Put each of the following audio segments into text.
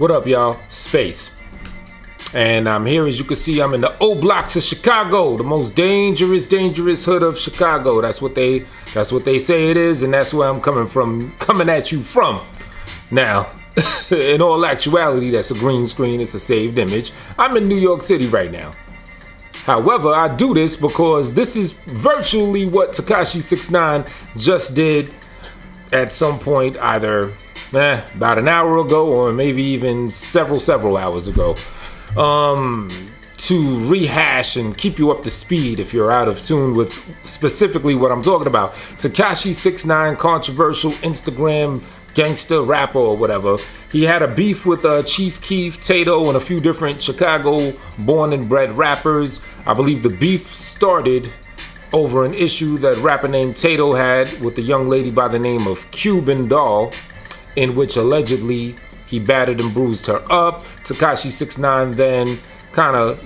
What up, y'all? Space. And I'm here, as you can see, I'm in the O blocks of Chicago, the most dangerous hood of Chicago. That's what they say it is, and that's where I'm coming at you from. Now, in all actuality, that's a green screen, it's a saved image. I'm in New York City right now. However, I do this because this is virtually what Tekashi 6IX9INE just did at some point, either about an hour ago or maybe even several hours ago, to rehash and keep you up to speed if you're out of tune with specifically what I'm talking about. Tekashi 6IX9INE, controversial Instagram gangster rapper or whatever. He had a beef with Chief Keef, Tato, and a few different Chicago born and bred rappers. I believe the beef started over an issue that rapper named Tato had with a young lady by the name of Cuban Doll, in which allegedly he battered and bruised her up. Tekashi 6IX9INE then kind of,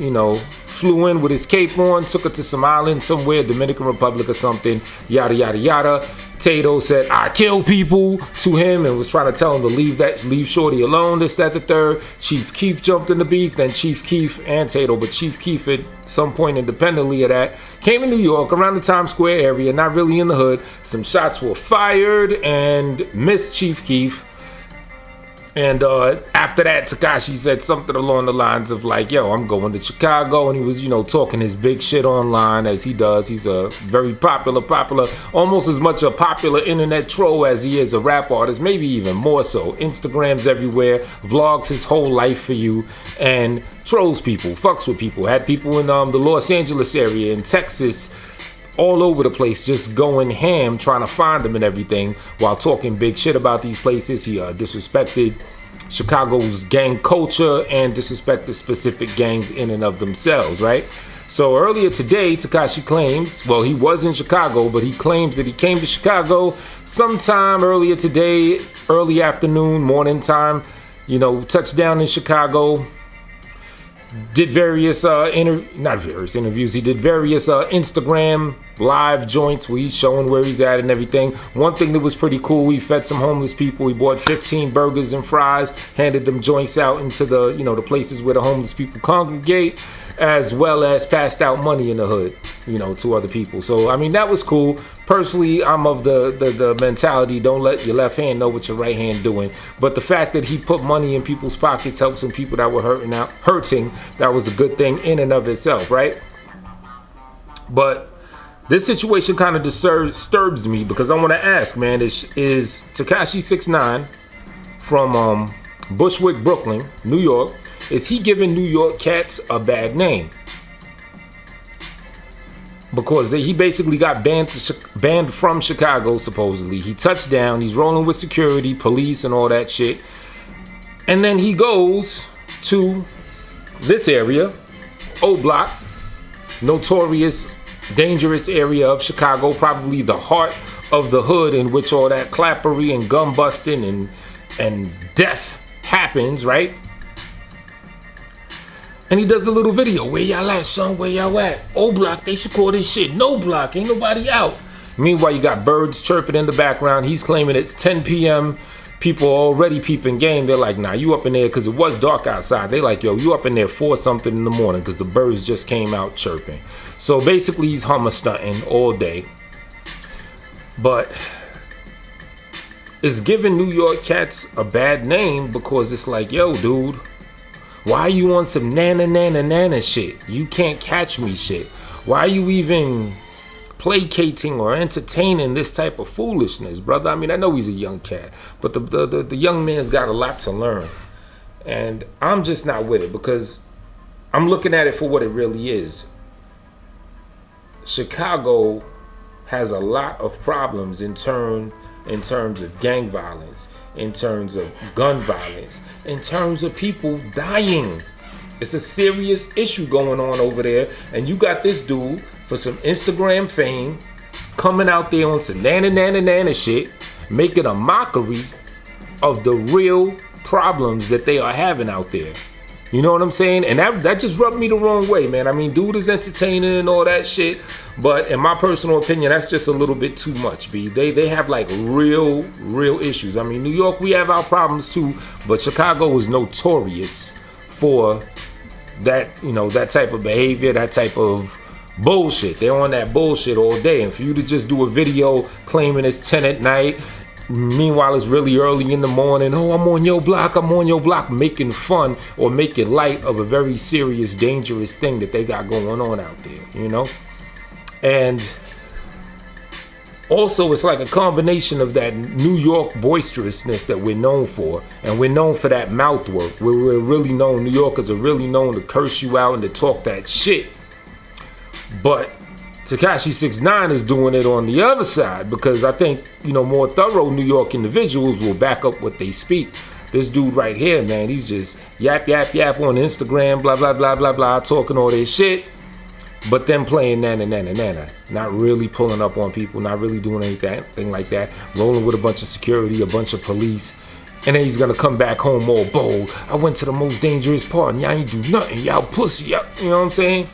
flew in with his cape on, took her to some island somewhere, Dominican Republic or something, yada, yada, yada. Tato said, "I kill people" to him and was trying to tell him to leave Shorty alone, this, that, the third. Chief Keef jumped in the beef, then Chief Keef and Tato, but Chief Keef at some point independently of that, came to New York around the Times Square area, not really in the hood. Some shots were fired and missed Chief Keef. And after that, Tekashi said something along the lines of like, "Yo, I'm going to Chicago," and he was, talking his big shit online as he does. He's a very popular, almost as much a popular internet troll as he is a rap artist, maybe even more so. Instagram's everywhere, vlogs his whole life for you, and trolls people, fucks with people. Had people in the Los Angeles area, in Texas, all over the place, just going ham trying to find them and everything while talking big shit about these places. He disrespected Chicago's gang culture and disrespected specific gangs in and of themselves, right? So earlier today, Tekashi claims, well, he was in Chicago, but he claims that he came to Chicago sometime earlier today, early afternoon, morning time, touched down in Chicago. Did various interviews. He did various Instagram live joints where he's showing where he's at and everything. One thing that was pretty cool, he fed some homeless people. He bought 15 burgers and fries, handed them joints out into the the places where the homeless people congregate, as well as passed out money in the hood, to other people. So I mean, that was cool. Personally, I'm of the mentality, don't let your left hand know what your right hand doing. But the fact that he put money in people's pockets, helped some people that were hurting, that was a good thing in and of itself, right? But this situation kind of disturbs me because I want to ask, man, is Tekashi 6IX9INE from Bushwick, Brooklyn, New York, is he giving New York cats a bad name? Because he basically got banned from Chicago, supposedly. He touched down, he's rolling with security, police, and all that shit. And then he goes to this area, O Block, notorious, dangerous area of Chicago, probably the heart of the hood in which all that clappery and gun busting and death happens, right? And he does a little video. "Where y'all at, son? Where y'all at? O Block, they should call this shit No Block. Ain't nobody out." Meanwhile, you got birds chirping in the background. He's claiming it's 10 p.m. People are already peeping game. They're like, "Nah, you up in there," because it was dark outside. They like, "Yo, you up in there 4 something in the morning," because the birds just came out chirping. So basically, he's hummer stunting all day. But it's giving New York cats a bad name because it's like, "Yo, dude, why are you on some nana shit? You can't catch me shit. Why are you even placating or entertaining this type of foolishness, brother?" I mean, I know he's a young cat, but the young man's got a lot to learn. And I'm just not with it because I'm looking at it for what it really is. Chicago has a lot of problems in terms of gang violence, in terms of gun violence, in terms of people dying. It's a serious issue going on over there, and you got this dude for some Instagram fame coming out there on some nana shit, making a mockery of the real problems that they are having out there. You know what I'm saying? And that just rubbed me the wrong way, man. I mean, dude is entertaining and all that shit, but in my personal opinion, that's just a little bit too much, B. They have like real issues. I mean, New York, we have our problems too, but Chicago is notorious for that, you know, that type of behavior, that type of bullshit. They're on that bullshit all day. And for you to just do a video claiming it's 10 at night, meanwhile it's really early in the morning, oh, I'm on your block, making fun or making light of a very serious, dangerous thing that they got going on out there, you know? And also, it's like a combination of that New York boisterousness that we're known for, and we're known for that mouth work, where we're really known, New Yorkers are really known to curse you out and to talk that shit. But Tekashi 6IX9INE is doing it on the other side, because I think, you know, more thorough New York individuals will back up what they speak. This dude right here, man, he's just yap on Instagram, blah, blah, blah, blah, blah, talking all this shit. But then playing nana, not really pulling up on people, not really doing anything like that, rolling with a bunch of security, a bunch of police, and then he's gonna come back home all bold. I went to the most dangerous part and y'all ain't do nothing, y'all pussy, y'all, you know what I'm saying?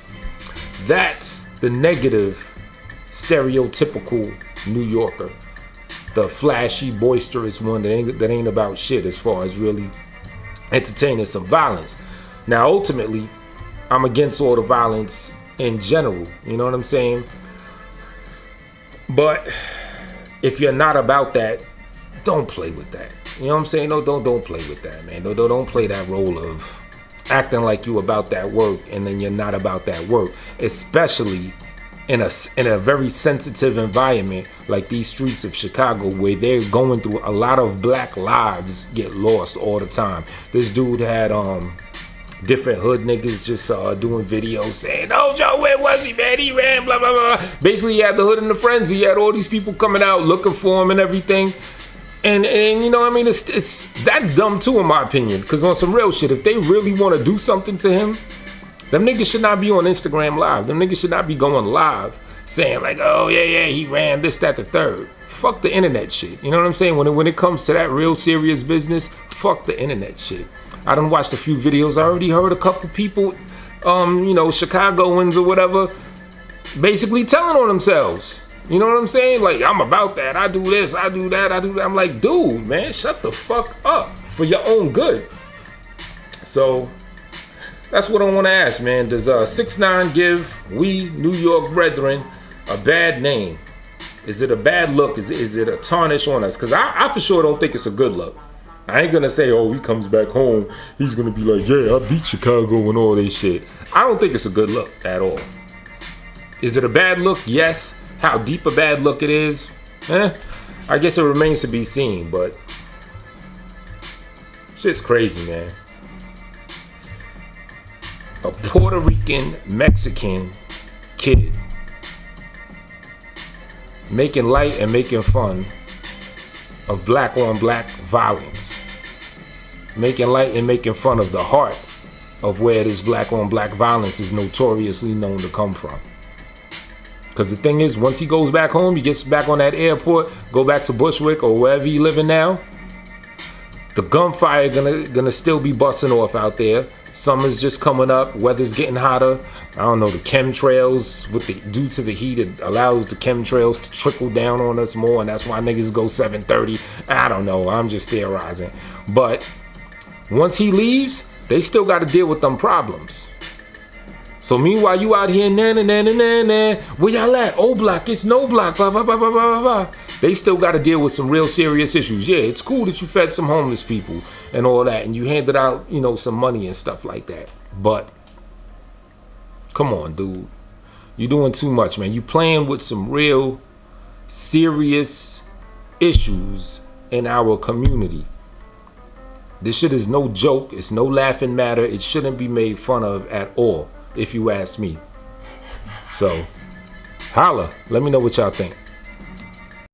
That's the negative, stereotypical New Yorker, the flashy, boisterous one that ain't about shit as far as really entertaining some violence. Now, ultimately, I'm against all the violence in general, you know what I'm saying? But if you're not about that, don't play with that. You know what I'm saying? No, don't play with that, man. Don't play that role of acting like you about that work and then you're not about that work, especially in a very sensitive environment like these streets of Chicago, where they're going through a lot of black lives get lost all the time. This dude had different hood niggas just doing videos saying, oh, Joe, where was he, man? He ran, blah, blah, blah. Basically, he had the hood in the frenzy. He had all these people coming out looking for him and everything. And you know what I mean? That's dumb too, in my opinion. Because on some real shit, if they really want to do something to him, them niggas should not be on Instagram Live. Them niggas should not be going live saying like, oh, yeah, he ran this, that, the third. Fuck the internet shit. You know what I'm saying? When it comes to that real serious business, fuck the internet shit. I done watched a few videos. I already heard a couple people, you know, Chicagoans or whatever, basically telling on themselves. You know what I'm saying? Like, I'm about that. I do this, I do that, I do that. I'm like, dude, man, shut the fuck up for your own good. So that's what I want to ask, man. Does 6IX9INE give we New York brethren a bad name? Is it a bad look? Is it a tarnish on us? Because I for sure don't think it's a good look. I ain't gonna say, oh, he comes back home, he's gonna be like, yeah, I beat Chicago and all this shit. I don't think it's a good look at all. Is it a bad look? Yes. How deep a bad look it is? I guess it remains to be seen, but shit's crazy, man. A Puerto Rican Mexican kid making light and making fun of black on black violence, making light and making fun of the heart of where this black on black violence is notoriously known to come from. Because the thing is, once he goes back home, he gets back on that airport, go back to Bushwick or wherever he living now, the gunfire gonna still be busting off out there. Summer's just coming up, weather's getting hotter. I don't know, the chemtrails, due to the heat, it allows the chemtrails to trickle down on us more, and that's why niggas go 7:30. I don't know, I'm just theorizing. But once he leaves, they still got to deal with them problems. So meanwhile, you out here, where y'all at? O block, it's no block, blah, blah, blah, blah, blah, blah. They still got to deal with some real serious issues. Yeah, it's cool that you fed some homeless people and all that, and you handed out, you know, some money and stuff like that. But come on, dude. You're doing too much, man. You playing with some real serious issues in our community. This shit is no joke. It's no laughing matter. It shouldn't be made fun of at all, if you ask me. So, holla. Let me know what y'all think.